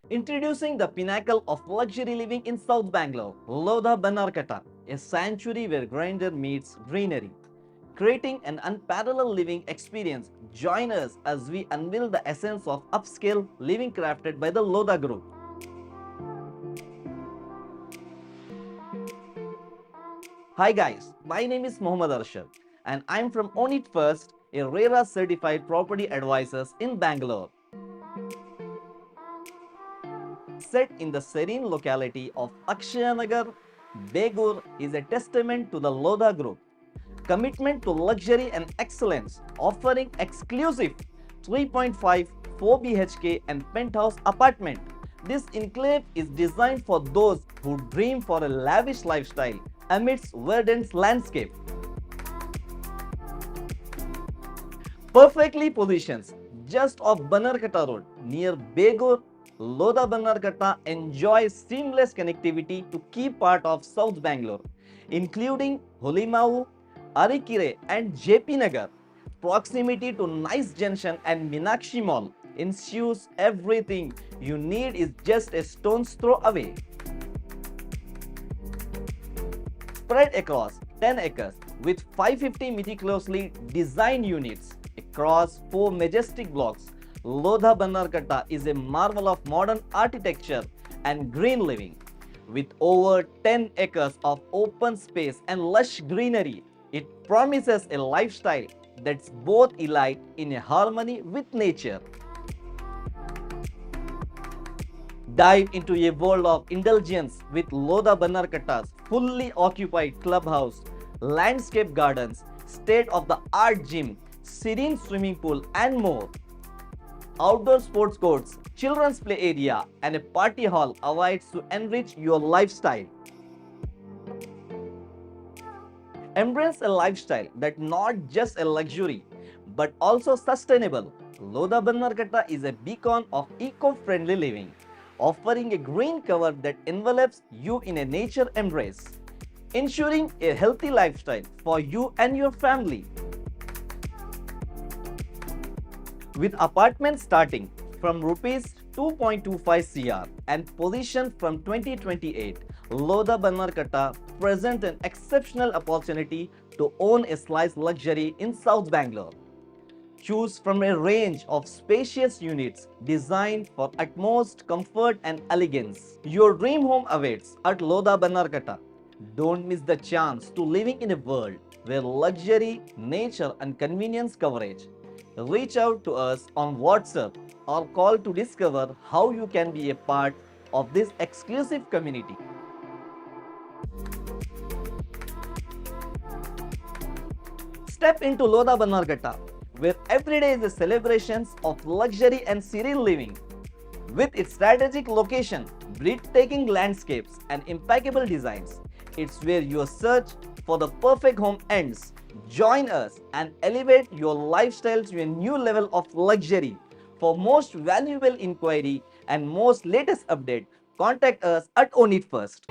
Introducing the pinnacle of luxury living in South Bangalore, Lodha Bannerghatta, a sanctuary where grandeur meets greenery. Creating an unparalleled living experience, join us as we unveil the essence of upscale living crafted by the Lodha Group. Hi guys, my name is Mohammad Arshad and I'm from Own It First, a RERA certified property advisors in Bangalore. Set in the serene locality of Akshayanagar, Bangalore is a testament to the Lodha Group. Commitment to luxury and excellence, offering exclusive 3.5, 4 BHK and penthouse apartment. This enclave is designed for those who dream for a lavish lifestyle amidst verdant landscape. Perfectly positioned just off Bannerghatta Road near Bangalore, Lodha Bannerghatta enjoys seamless connectivity to key part of South Bangalore, including Holimau, Arikire and JP Nagar. Proximity to Nice Junction and Meenakshi Mall ensures everything you need is just a stone's throw away. Spread across 10 acres with 550 meticulously designed units across 4 majestic blocks, Lodha Bannerghatta is a marvel of modern architecture and green living. With over 10 acres of open space and lush greenery, it promises a lifestyle that's both elite in a harmony with nature. Dive into a world of indulgence with Lodha Bannerghatta's fully occupied clubhouse, landscape gardens, state-of-the-art gym, serene swimming pool and more. Outdoor sports courts, children's play area and a party hall awaits to enrich your lifestyle. Embrace a lifestyle that's not just a luxury but also sustainable. Lodha Bannerghatta is a beacon of eco-friendly living, offering a green cover that envelops you in a nature embrace, ensuring a healthy lifestyle for you and your family. With apartments starting from rupees 2.25 crore and positioned from 2028, Lodha Bannerghatta presents an exceptional opportunity to own a slice luxury in South Bangalore. Choose from a range of spacious units designed for utmost comfort and elegance. Your dream home awaits at Lodha Bannerghatta. Don't miss the chance to living in a world where luxury, nature and convenience coverage. Reach out to us on WhatsApp or call to discover how you can be a part of this exclusive community. Step into Lodha Bannerghatta, where every day is a celebration of luxury and serene living. With its strategic location, breathtaking landscapes, and impeccable designs, it's where your search for the perfect home ends. Join us and elevate your lifestyle to a new level of luxury. For most valuable inquiry and most latest update, contact us at Own It First.